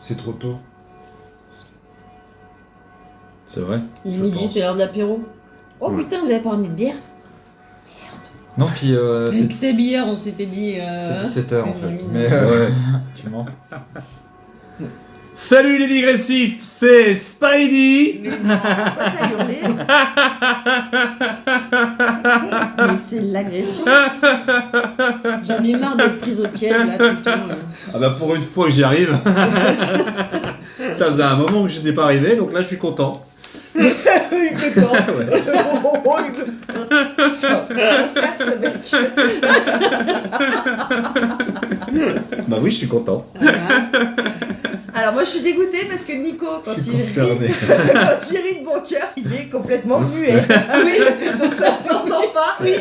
C'est trop tôt. C'est vrai. Il est Je midi, pense. c'est l'heure de l'apéro. Oh Ouais. putain, vous avez pas ramené de bière? Non, puis Avec ces bières, on s'était dit. c'est 17h en fait. oui. Mais Ouais. tu mens. Salut les digressifs, c'est Spidey. Mais non, pourquoi t'as hurlé? Mais c'est l'agression. J'en ai marre d'être prise au piège là tout le temps. Là. Ah bah pour une fois que j'y arrive. Ça faisait un moment que j'étais pas arrivé, donc là je suis content. Il est content. Ouais. Oh, faire ce mec. Bah oui, je suis content. Voilà. Alors moi je suis dégoûtée parce que Nico, quand Je suis il consterné. rit, quand il rit de bon cœur, il est complètement muet. Oui, donc ça ne s'entend pas. Oui.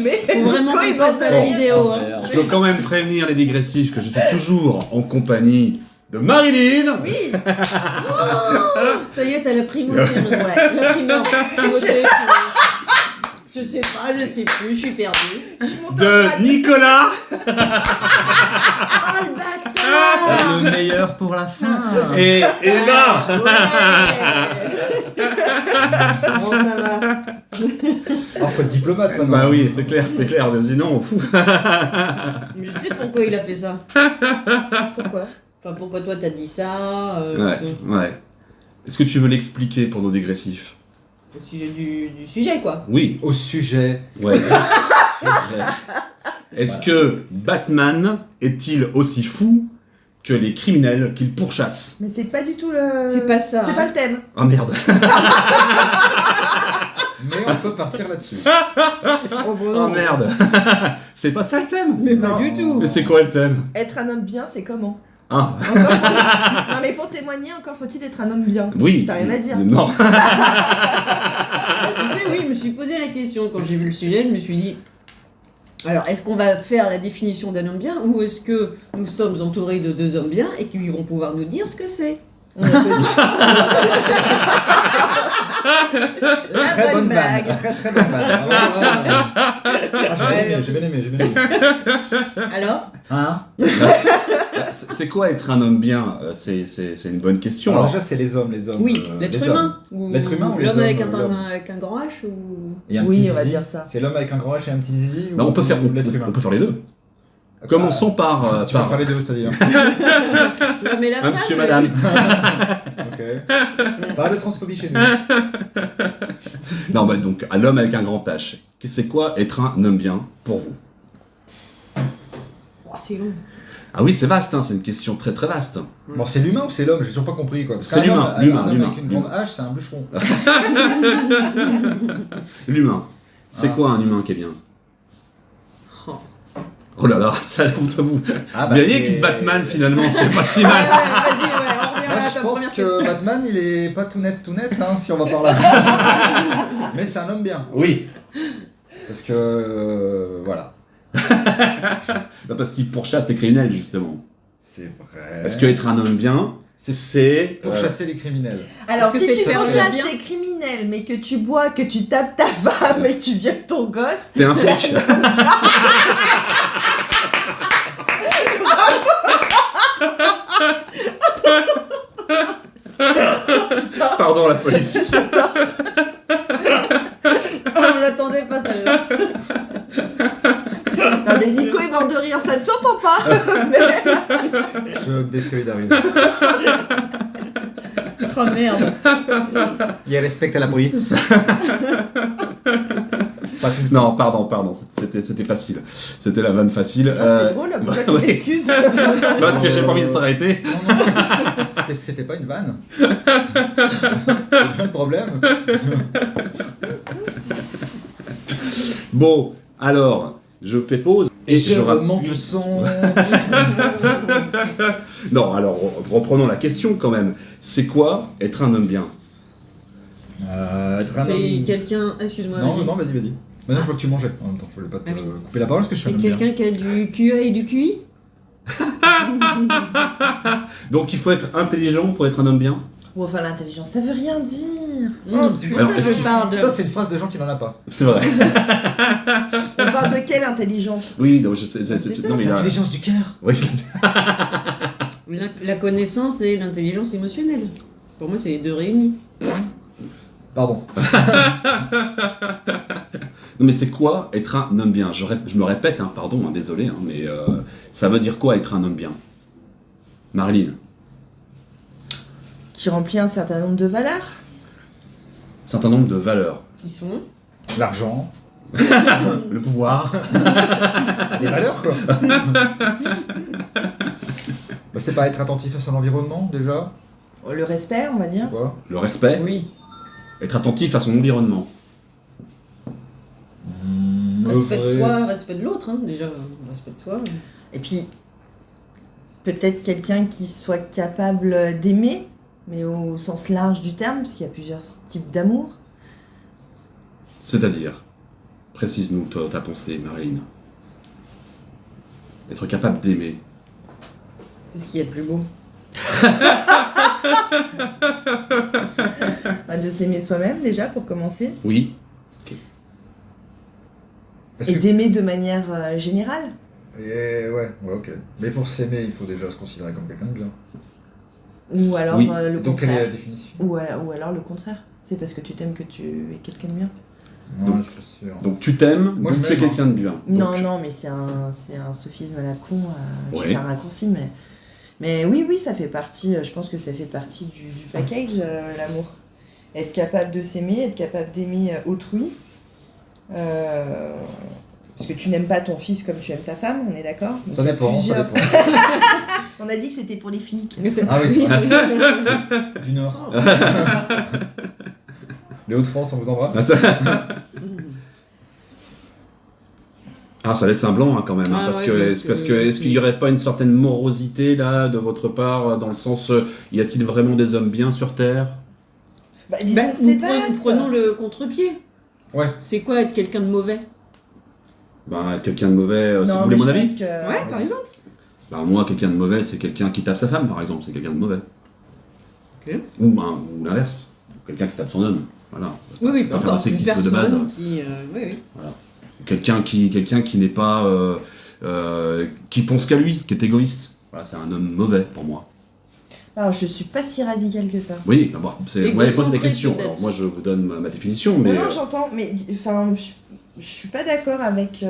Mais Faut vraiment Nico, qu'on il passe pense à à la la vidéo. Hein. Je peux quand même prévenir les digressifs que je suis toujours en compagnie de Marilyn. Oui. Ça y est, t'as la primauté maintenant. Ouais. La primauté. Je sais pas, je sais plus, je suis perdue. Je suis montée en De grade. Nicolas. Oh le bâtard. Le meilleur pour la fin. Et Eva. Ouais. Bon, ça va. Oh, faut être diplomate maintenant. Bah oui, c'est clair, sinon fou. Mais je sais pourquoi il a fait ça. Pourquoi? Enfin, pourquoi toi t'as dit ça Ouais. Est-ce que tu veux l'expliquer pour nos dégressifs? Au sujet du sujet, quoi. Oui. Au sujet. Ouais. Est-ce que Batman est-il aussi fou que les criminels qu'il pourchasse? Mais c'est pas du tout le. C'est pas ça, C'est hein. pas le thème. Ah merde. Mais on peut partir là-dessus. Oh, bon, Oh merde. C'est pas ça le thème. Mais pas Non. du tout. Mais c'est quoi le thème? Être un homme bien, c'est comment? Ah. Non mais pour témoigner, encore faut-il être un homme bien? Oui. T'as rien à dire. Non. Tu sais, oui, je me suis posé la question quand j'ai vu le sujet, je me suis dit. Alors, est-ce qu'on va faire la définition d'un homme bien ou est-ce que nous sommes entourés de deux hommes bien et qu'ils vont pouvoir nous dire ce que c'est? On a fait- La Très bonne blague. vanne. Très bonne vanne. J'ai bien aimé. Alors? Hein? C'est quoi être un homme bien? C'est une bonne question. Alors alors. déjà, c'est les hommes. Oui, l'être les humain. hommes. L'être humain ou les l'homme hommes, avec l'homme avec un grand H ou... Et un Oui, petit on va zizi. dire ça. C'est l'homme avec un grand H et un petit zizi Bah, ou on peut faire l'être humain. les deux. Commençons par, Tu peux faire les deux, c'est-à-dire. L'homme et la femme. monsieur, madame. Ok. Pas de transphobie chez nous. Non, bah donc, à l'homme avec un grand H. C'est quoi être un homme bien pour vous? Oh, c'est long. Ah oui, c'est vaste, hein, c'est une question très très vaste. Bon, c'est l'humain ou c'est l'homme? J'ai toujours pas compris quoi. Parce C'est qu'un l'humain, homme- l'humain, un homme l'humain, avec une grande hache, c'est un bûcheron. L'humain. C'est Ah. quoi un humain qui est bien? Oh. Oh là là, ça a l'air contre vous. Ah, Vous voyez que Batman, finalement, c'était pas si Ouais, mal. vas-y, on revient Moi, à je ta pense première que question. Batman, il est pas tout net, hein, si on va par là. Mais c'est un homme bien. Oui. Parce que. Voilà. Bah, parce qu'il pourchasse les criminels, justement. C'est vrai. Parce que être un homme bien, c'est... Pour chasser les criminels. Alors Est-ce que si c'est tu faire le pourchasses bien? des criminels, mais que tu bois, que tu tapes ta femme et que tu violes ton gosse, T'es un flic. putain, Pardon, la police. On l'attendait pas celle-là. non mais Nico est mort de rire, ça ne s'entend pas. Mais- Je me désolidarise. Oh merde. Il respecte la police. Pas tout le temps. Non, pardon, c'était facile. C'était la vanne facile. C'était drôle, pourquoi tu ouais. t'excuses? Parce que j'ai pas envie d'être arrêté. Non, c'était pas une vanne. C'est pas le problème. Bon, alors, je fais pause. Et je rapp- remonte le son. Non, alors, reprenons la question quand même. C'est quoi être un homme bien? Être un C'est homme- quelqu'un. Excuse-moi. Non, vas-y. Maintenant, je vois que tu mangeais. En même temps, je voulais pas te Ah oui. couper la parole parce que je suis C'est un homme bien. quelqu'un qui a du QA et du QI? Donc, il faut être intelligent pour être un homme bien? Bon, enfin l'intelligence, ça veut rien dire. C'est pour Alors, ça que est-ce je qu'il- parle de. Ça, c'est une phrase de gens qui n'en a pas. C'est vrai. On parle de quelle intelligence? Oui, non, je sais. C'est ça, Non, mais il a... L'intelligence du cœur. Oui, La connaissance et l'intelligence émotionnelle. Pour moi, c'est les deux réunis. Pardon. Non mais c'est quoi être un homme bien? Je me répète, hein, pardon, hein, désolé, hein, mais ça veut dire quoi être un homme bien? Marilyn, Qui remplit un certain nombre de valeurs. certain nombre de valeurs. Qui sont L'argent, Le pouvoir. les valeurs quoi. Bah, c'est pas être attentif à son environnement déjà, Le respect, on va dire. tu vois. Le respect. Oui. Être attentif à son environnement. Respect de Vrai. soi, respect de l'autre, hein, déjà. Respect de soi. Et puis, peut-être quelqu'un qui soit capable d'aimer, mais au sens large du terme, parce qu'il y a plusieurs types d'amour. C'est-à-dire, précise-nous ta pensée, Marilyn. Être capable d'aimer. C'est ce qu'il y a de plus beau. De s'aimer soi-même, déjà, pour commencer. Oui. Parce Et que... d'aimer de manière générale. Et ouais, ok. Mais pour s'aimer, il faut déjà se considérer comme quelqu'un de bien. Ou alors Oui. le Donc quelle est la contraire. définition? Ou alors le contraire. C'est parce que tu t'aimes que tu es quelqu'un de bien. Non, je suis pas sûr. Donc tu t'aimes, Moi, donc je tu es m'aime, quelqu'un de bien. Non, Donc, non, mais c'est un sophisme à la con. Je Ouais. vais faire un raccourci, mais oui, ça fait partie, je pense que ça fait partie du package, l'amour. Être capable de s'aimer, être capable d'aimer autrui. Parce que tu n'aimes pas ton fils comme tu aimes ta femme, on est d'accord? Donc, Ça il y a dépend, ça plusieurs- dépend. On a dit que c'était pour les flics. Ah oui, c'est vrai. Du Nord. Les Hauts-de-France, on vous embrasse. Ah, ça... Ah, ça laisse un blanc hein, quand même, hein, Ah parce, ouais, que, parce que est-ce qu'il n'y aurait pas une certaine morosité là de votre part, dans le sens, y a-t-il vraiment des hommes bien sur Terre? Bah, disons Bah, que c'est pas nous prenons le contre-pied. Ouais. C'est quoi être quelqu'un de mauvais? Bah, quelqu'un de mauvais, si Non, vous voulez mais mon je avis? pense que- Ouais, par exemple. Bah, moi, quelqu'un de mauvais, c'est quelqu'un qui tape sa femme, par exemple, c'est quelqu'un de mauvais. Ok. Ou l'inverse, quelqu'un qui tape son homme, voilà. Oui, Pas peu faire de importe, une sexisme de base. personne qui... oui. Quelqu'un qui n'est pas... qui pense qu'à lui, qui est égoïste. Voilà, c'est un homme mauvais pour moi. Alors, je suis pas si radicale que ça. Oui, bah, bon, vous m'avez posé des Égocentré, questions, peut-être. alors moi je vous donne ma définition, mais... Non, j'entends, mais enfin, je suis pas d'accord avec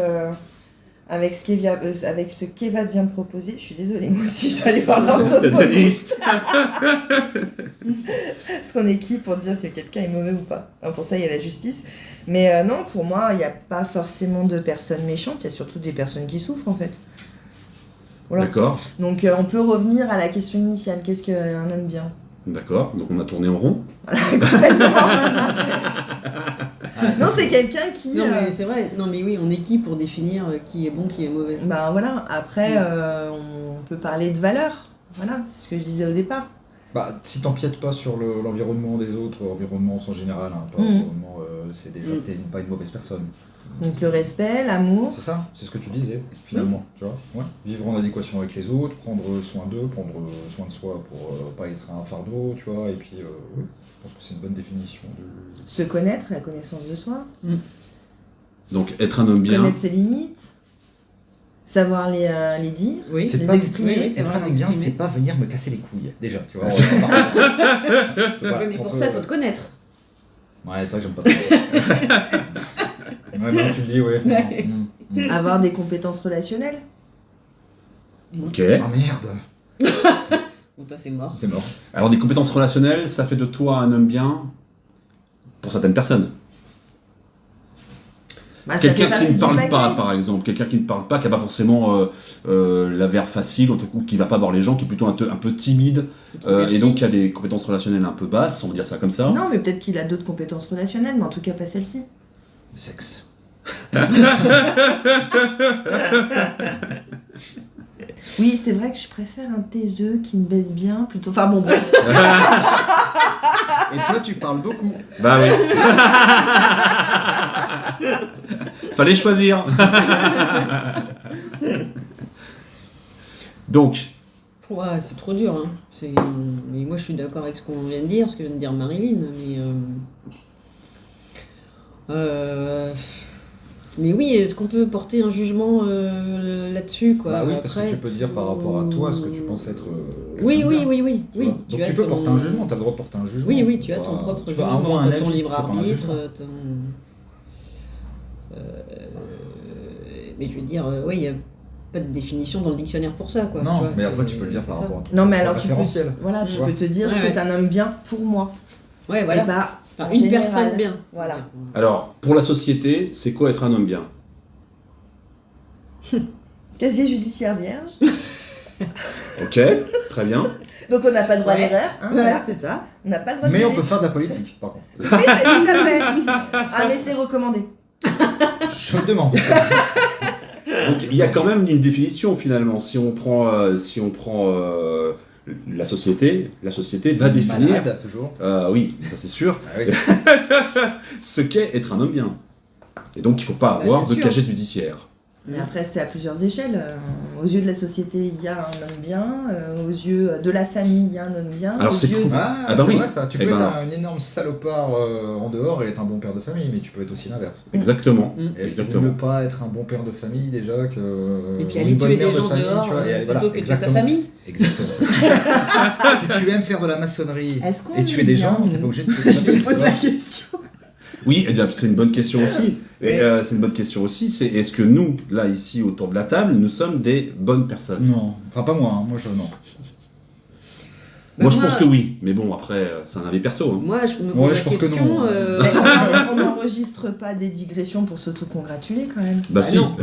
avec ce qu'Eva vient de proposer. Je suis désolée, moi aussi, je vais aller voir l'orthophoniste. Parce qu'on est qui pour dire que quelqu'un est mauvais ou pas? Alors, pour ça, il y a la justice. Mais non, pour moi, il n'y a pas forcément de personnes méchantes, il y a surtout des personnes qui souffrent, en fait. Voilà. D'accord, Donc, on peut revenir à la question initiale. Qu'est-ce qu'un homme bien? d'accord, donc on a tourné en rond. Non, c'est quelqu'un qui... Non, mais c'est vrai. Non, mais oui, on est qui pour définir qui est bon, qui est mauvais? Ben voilà, après, on peut parler de valeurs. Voilà, c'est ce que je disais au départ. Bah, si t'empiètes pas sur l'environnement des autres, environnement en général, hein, pas Mhm. environnement, c'est déjà que t'es pas une mauvaise personne. Donc le respect, l'amour. C'est ça, c'est ce que tu disais, finalement, tu vois. Ouais. Vivre en adéquation avec les autres, prendre soin d'eux, prendre soin de soi pour pas être un fardeau, tu vois. Et puis, oui, je pense que c'est une bonne définition du... Se connaître, la connaissance de soi. Donc être un homme bien, Connaître ses limites. Savoir les dire. Oui, C'est les pas exprimer. oui, c'est Être vrai, un homme bien, s'exprimer. c'est pas venir me casser les couilles, déjà, tu vois. Ah, on va pas partir. Parce que voilà, Ouais, mais si on pour peut, ça, il faut te connaître. Ouais, c'est vrai que j'aime pas trop. Ouais, maintenant tu le dis, ouais. Ouais. Avoir des compétences relationnelles. ok. Ah merde, Bon, toi, c'est mort. c'est mort. Alors des compétences relationnelles, ça fait de toi un homme bien pour certaines personnes. Bah, ça fait Quelqu'un partie qui ne du parle pas, package. par exemple, quelqu'un qui ne parle pas, qui n'a pas forcément la verve facile, ou qui va pas voir les gens, qui est plutôt un peu timide, et donc qui a des compétences relationnelles un peu basses, on va dire ça comme ça. Non, mais peut-être qu'il a d'autres compétences relationnelles, mais en tout cas pas celle-ci. Sexe. Oui, c'est vrai que je préfère un taiseux qui me baisse bien plutôt. Enfin bon, bref. Et toi, tu parles beaucoup. Bah oui. Fallait choisir. Donc, Ouais, c'est trop dur. Hein. Mais moi, je suis d'accord avec ce qu'on vient de dire, ce que vient de dire Marilyn. Mais Mais oui, est-ce qu'on peut porter un jugement là-dessus, quoi? Bah oui, parce que Après, tu peux dire par rapport à toi ce que tu penses être. Oui, quelqu'un de oui, bien, oui, oui, tu oui. vois. Donc tu peux porter un jugement, tu as le droit de porter un jugement. Oui, oui, tu as ton Voilà. propre Tu peux jugement, avoir un t'as ton avis, libre c'est pas un arbitre, jugement. mais je veux dire, oui, il n'y a pas de définition dans le dictionnaire pour ça, quoi. Non, tu vois, mais après c'est- tu peux le dire par c'est ça. rapport à ton Non, mais propre alors tu peux, référentiel. voilà, tu vois. peux te dire Ouais, c'est ouais. un homme bien pour moi. Ouais, voilà. Et bah, Enfin, en une général, personne bien. Voilà. Alors, pour la société, c'est quoi être un homme bien? Casier judiciaire vierge. Ok, très bien. Donc on n'a pas le droit à Ouais. l'erreur. Hein, Voilà, voilà. c'est ça. On n'a pas le droit de Mais on violer. peut faire de la politique, par contre. Oui, c'est tout à fait. Ah, mais c'est recommandé. Je le demande. Donc il y a quand même une définition finalement. Si on prend la société va définir, Malade, toujours. oui, ça c'est sûr, Ah oui. ce qu'est être un homme bien. Et donc il ne faut pas avoir bien de sûr. casier judiciaire. Mais après, c'est à plusieurs échelles. Aux yeux de la société, il y a un homme bien. Aux yeux de la famille, il y a un homme bien. Alors, aux c'est yeux cool. de- Ah, Ah bah c'est oui. vrai ça. Tu Eh peux être ben- une énorme salopard en dehors et être un bon père de famille, mais tu peux être aussi l'inverse. Exactement. Mm. Et est-ce qu'il vaut mieux pas être un bon père de famille déjà que. Et puis ou aller une bonne tuer mère des de gens famille, dehors tu vois, et aller- plutôt voilà, que de sa exactement. famille. Exactement. Si tu aimes faire de la maçonnerie Est-ce qu'on et tuer est des bien, gens, nous t'es pas obligé de tuer Je me des pose la gens. question. Oui, et bien, c'est une bonne question aussi. Et, c'est une bonne question aussi. C'est est-ce que nous, là ici autour de la table, nous sommes des bonnes personnes? Non, enfin pas moi, hein. Moi je non. Moi, je moi- pense que oui. Mais bon, après, c'est un avis perso. Hein. Moi, je me pose Ouais, la je pense que question. non. Mais on n'enregistre pas des digressions pour s'autocongratuler quand même. Bah, Bah si. non.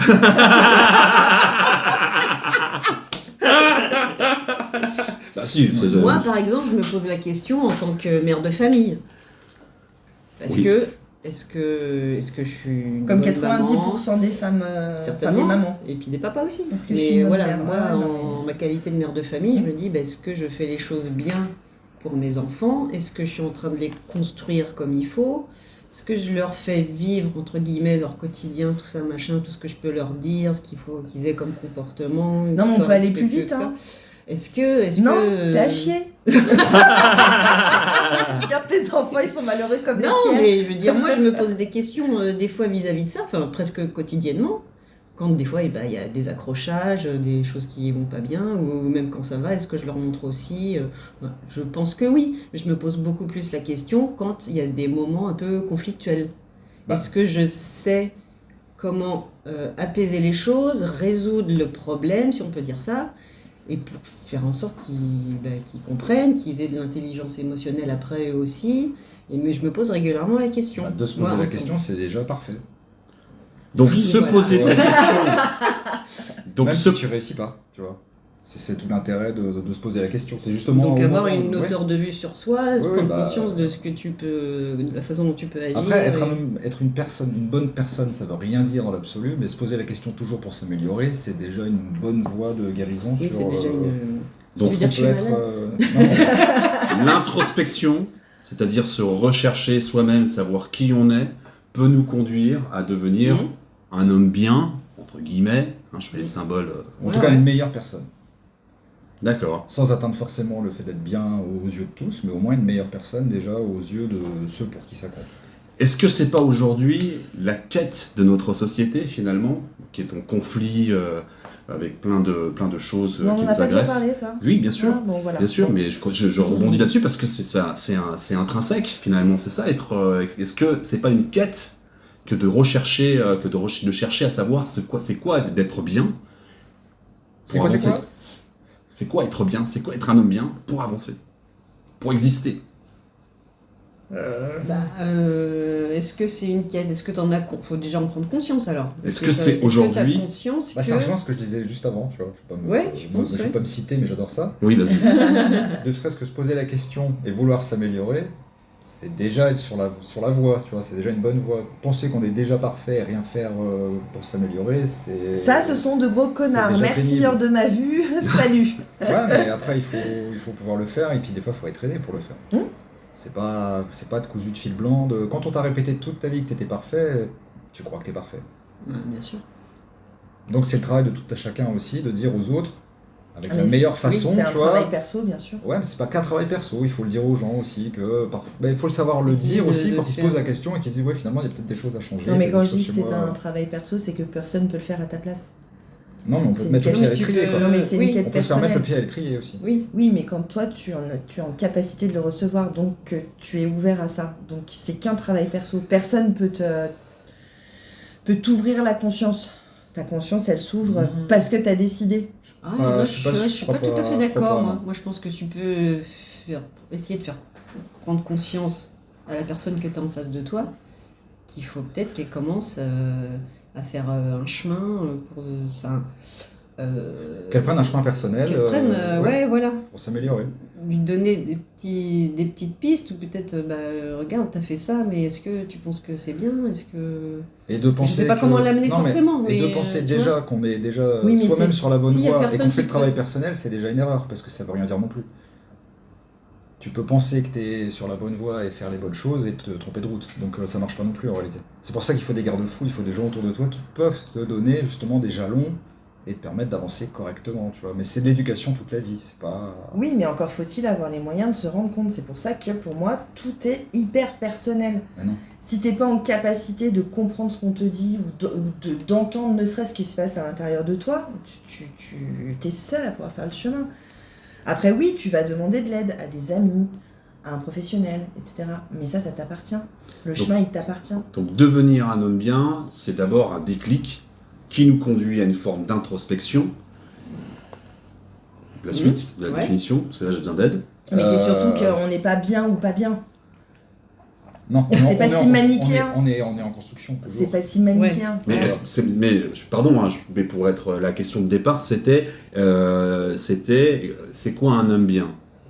Bah si. Moi, par exemple, je me pose la question en tant que mère de famille. Parce Oui. que, est-ce que je suis une Comme bonne maman 90% des femmes, enfin Certainement. des mamans. Et puis des papas aussi. Est-ce que je suis Mais une bonne voilà, mère? moi, Ah, non, en ma qualité de mère de famille, je me dis, bah, est-ce que je fais les choses bien pour mes enfants? Est-ce que je suis en train de les construire comme il faut? Est-ce que je leur fais vivre, entre guillemets, leur quotidien, tout ça, machin, tout ce que je peux leur dire, ce qu'il faut qu'ils aient comme comportement? Non, mais on qu'ils peut soient aller plus respectueux, vite, tout ça. hein. Est-ce Non, que... t'es à chier. Regarde tes enfants, ils sont malheureux comme Non, les pierres. mais je veux dire, moi, je me pose des questions des fois vis-à-vis de ça, enfin presque quotidiennement. Quand des fois, il y a des accrochages, des choses qui vont pas bien, ou même quand ça va, est-ce que je leur montre aussi Je pense que oui, mais je me pose beaucoup plus la question quand il y a des moments un peu conflictuels. Bah. Est-ce que je sais comment apaiser les choses, résoudre le problème, si on peut dire ça, et pour faire en sorte qu'ils comprennent, qu'ils aient de l'intelligence émotionnelle après eux aussi. Mais je me pose régulièrement la question. Bah, de se poser Moi, la en question, c'est déjà parfait. Donc Oui, se voilà. poser la Ouais. question. Donc Même se si tu réussis pas, tu vois. C'est tout l'intérêt de se poser la question. C'est justement. Donc au avoir moment- une ouais. hauteur de vue sur soi, Ouais, prendre bah, conscience de ce que tu peux, de la façon dont tu peux agir. Après, être, et- un homme- être une personne, une bonne personne, ça veut rien dire dans l'absolu, mais se poser la question toujours pour s'améliorer, c'est déjà une bonne voie de guérison Oui, sur. c'est déjà une. Donc, tu veux dire que je suis malade l'introspection, c'est-à-dire se rechercher soi-même, savoir qui on est, peut nous conduire à devenir Mhm. un homme bien, entre guillemets. Hein, je fais les symboles. En Ouais, tout cas, ouais. une meilleure personne. D'accord. Sans atteindre forcément le fait d'être bien aux yeux de tous, mais au moins une meilleure personne déjà aux yeux de ceux pour qui ça compte. Est-ce que c'est pas aujourd'hui la quête de notre société finalement, qui est en conflit avec plein de choses Non, on qui n'a nous pas déjà agressent? parlé, ça. Oui, bien sûr. Ah, bon, voilà. Bien sûr, mais je rebondis là-dessus parce que c'est intrinsèque finalement, c'est ça être. Est-ce que c'est pas une quête que de rechercher, de chercher à savoir c'est quoi d'être bien C'est pour quoi, c'est avancer. quoi C'est quoi être bien? C'est quoi être un homme bien pour avancer, pour exister? Est-ce que c'est une quête? Est-ce que t'en as faut déjà en prendre conscience alors? Est-ce que c'est aujourd'hui- Est-ce que t'as conscience Bah, que... ça rejoint ce que je disais juste avant, tu vois. Je Ouais, je pense, vais ouais. pas me citer, mais j'adore ça. Oui, vas-y. Ne serait-ce que se poser la question et vouloir s'améliorer, c'est déjà être sur la voie, tu vois. C'est déjà une bonne voie. Penser qu'on est déjà parfait et rien faire pour s'améliorer, c'est. Ça, ce sont de gros connards. déjà Merci, pénible. heure de ma vue. Salut. Ouais, mais après, il faut pouvoir le faire, et puis des fois, il faut être aidé pour le faire. Mmh. C'est pas de cousu de fil blanc. Quand on t'a répété toute ta vie que t'étais parfait, tu crois que t'es parfait. Ouais, bien sûr. Donc c'est le travail de tout à chacun aussi, de dire aux autres, avec Ah, la mais meilleure oui, façon, c'est tu un vois. travail perso, bien sûr. Ouais, mais c'est pas qu'un travail perso, il faut le dire aux gens aussi, que parfois, il faut le savoir le Essayer dire de- aussi de quand ils se faire. posent la question et qu'ils se disent, ouais, finalement, il y a peut-être des choses à changer. Non, mais il y a quand des je dis choses que chez c'est moi. un travail perso, c'est que personne peut le faire à ta place. Non, mais on peut c'est te mettre le une pied à quête- l'étrier, tu quoi. peux- Non, mais c'est oui. une quête On peut se permettre le personnelle. pied à l'étrier aussi. Oui. Oui, mais quand toi, tu es en capacité de le recevoir, donc que tu es ouvert à ça. Donc c'est qu'un travail perso. Personne peut t'ouvrir la conscience. Ta conscience, elle s'ouvre Mhm. parce que tu as décidé. Ah, Bah, moi, je sais pas, je je suis crois pas tout à pas- fait je crois d'accord. pas, Moi. non. Moi, je pense que tu peux essayer de faire prendre conscience à la personne que tu as en face de toi qu'il faut peut-être qu'elle commence à faire un chemin pour. Qu'elles prennent un chemin personnel. Qu'elle prenne, ouais, voilà. Pour s'améliorer. Lui donner des petites pistes ou peut-être, regarde, t'as fait ça, mais est-ce que tu penses que c'est bien? Est-ce que. Et de penser sais pas comment l'amener Non, mais- forcément, Et de mais, penser tu déjà vois. qu'on est déjà Oui, mais soi-même c'est- sur la bonne s'il y a voie et personne qu'on fait qui le travail peut- personnel, c'est déjà une erreur parce que ça veut rien dire non plus. Tu peux penser que tu es sur la bonne voie et faire les bonnes choses et te tromper de route. Donc ça marche pas non plus en réalité. C'est pour ça qu'il faut des garde-fous, il faut des gens autour de toi qui peuvent te donner justement des jalons et te permettre d'avancer correctement, tu vois. Mais c'est de l'éducation toute la vie, c'est pas... Oui, mais encore faut-il avoir les moyens de se rendre compte. C'est pour ça que pour moi, tout est hyper personnel. Mais non. Si t'es pas en capacité de comprendre ce qu'on te dit ou d'entendre ne serait-ce ce qui se passe à l'intérieur de toi, tu es seul à pouvoir faire le chemin. Après oui, tu vas demander de l'aide à des amis, à un professionnel, etc. Mais ça t'appartient. Le chemin, il t'appartient. Donc devenir un homme bien, c'est d'abord un déclic qui nous conduit à une forme d'introspection. La suite de la Ouais. définition, parce que là j'ai besoin d'aide. Mais c'est surtout qu'on n'est pas bien ou pas bien. Non, C'est pas si manichéen. On est en construction. toujours. C'est pas si manichéen. Mais, Ouais. pardon, hein, mais pour être la question de départ, c'était c'est quoi un homme bien?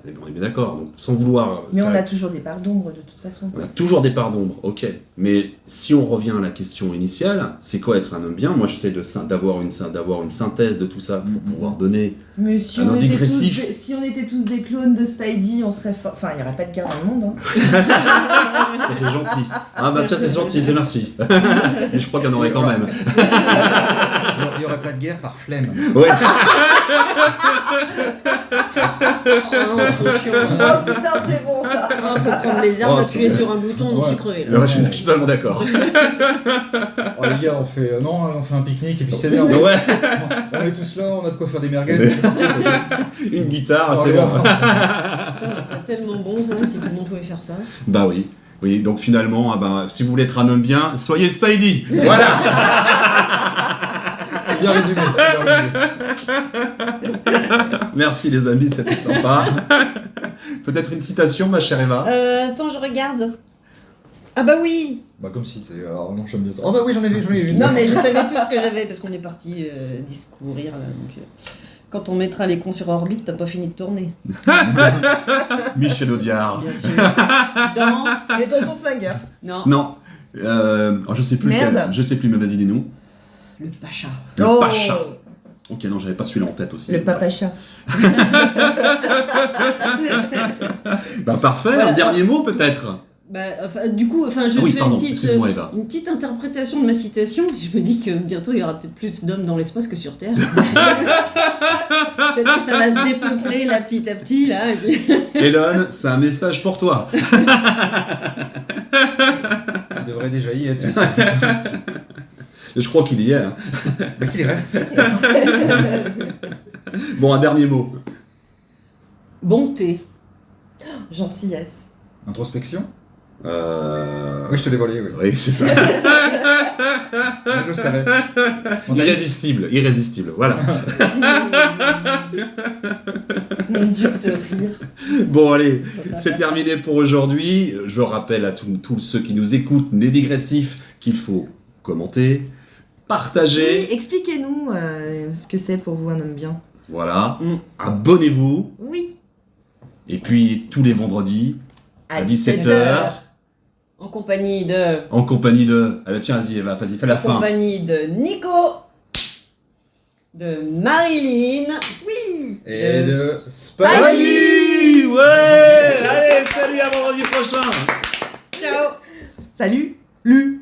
Et on est bien d'accord, donc sans vouloir. Mais ça- on a toujours des parts d'ombre de toute façon. on a toujours des parts d'ombre, ok. Mais si on revient à la question initiale, c'est quoi être un homme bien? Moi j'essaie d'avoir une synthèse de tout ça pour pouvoir donner. Mais si Ah non, on, était digressif. si on était tous des clones de Spidey, on serait fort. Enfin, il n'y aurait pas de guerre dans le monde. Hein. Ça c'est gentil. Ah bah tiens c'est gentil, c'est merci. Mais je crois qu'il y en aurait quand même. Il n'y aurait pas de guerre par flemme. Ouais. Oh, trop chiant. Oh putain, c'est bon ça. Oh, faut prendre les armes, Oh, appuyer c'est- sur un bouton, non, Ouais. je suis crevé là. Alors, je suis totalement d'accord. Oh les gars, on fait un pique-nique et puis c'est bien. Ouais. On est tous là, on a de quoi faire des merguez. c'est parti, quoi. Une guitare, Oh, c'est les bon. gars, Putain, ça serait tellement bon ça, si tout le monde pouvait faire ça. Bah oui. Oui, donc finalement, ah bah, si vous voulez être un homme bien, soyez Spidey. Voilà. c'est bien résumé. c'est bien résumé. Merci les amis, c'était sympa. Peut-être une citation, ma chère Eva. Attends, je regarde. Ah bah oui. Bah comme si, c'est... Alors non, j'aime bien ça. Oh bah oui, j'en ai vu une. Non mais je savais plus ce que j'avais parce qu'on est parti discourir là. Donc, quand on mettra les cons sur orbite, t'as pas fini de tourner. Michel Audiard. Bien sûr. Dans... Les tontons flingueurs. Non. Non. Je sais plus Merde. lequel. Je sais plus, mais vas-y, dis-nous. Le Pacha. Le Oh, Pacha. Ok, non, j'avais pas celui-là en tête aussi. Le papacha. Bah parfait, Voilà. un dernier mot peut-être. Bah, enfin, du coup, je Oui, fais pardon, une excuse-moi, Eva. petite interprétation de ma citation. Je me dis que bientôt il y aura peut-être plus d'hommes dans l'espace que sur Terre. Peut-être que ça va se dépeupler là petit à petit là. Elon, c'est un message pour toi. Il devrait déjà y être. Je crois qu'il y est. Hein. Mais qu'il y reste. Bon, un dernier mot. Bonté. Gentillesse. Introspection. Oui, Oui, je te l'ai volé, oui. oui, c'est ça. Je le savais. On t'a dit- Irrésistible, voilà. Mon Dieu, ce rire. Bon, allez, c'est terminé pour aujourd'hui. Je rappelle à tous ceux qui nous écoutent, les digressifs, qu'il faut commenter, partager. Oui, expliquez-nous ce que c'est pour vous un homme bien. Voilà. Mm. Abonnez-vous. Oui. Et puis, tous les vendredis, à 17h, En compagnie de. en compagnie de... Ah bah tiens, vas-y, Eva, vas-y, fais la En fin. compagnie de Nico. De Marilyn. Oui. Et De de Spidey. Allez, ouais. Allez, salut, à vendredi prochain. Ciao. Salut. Lu.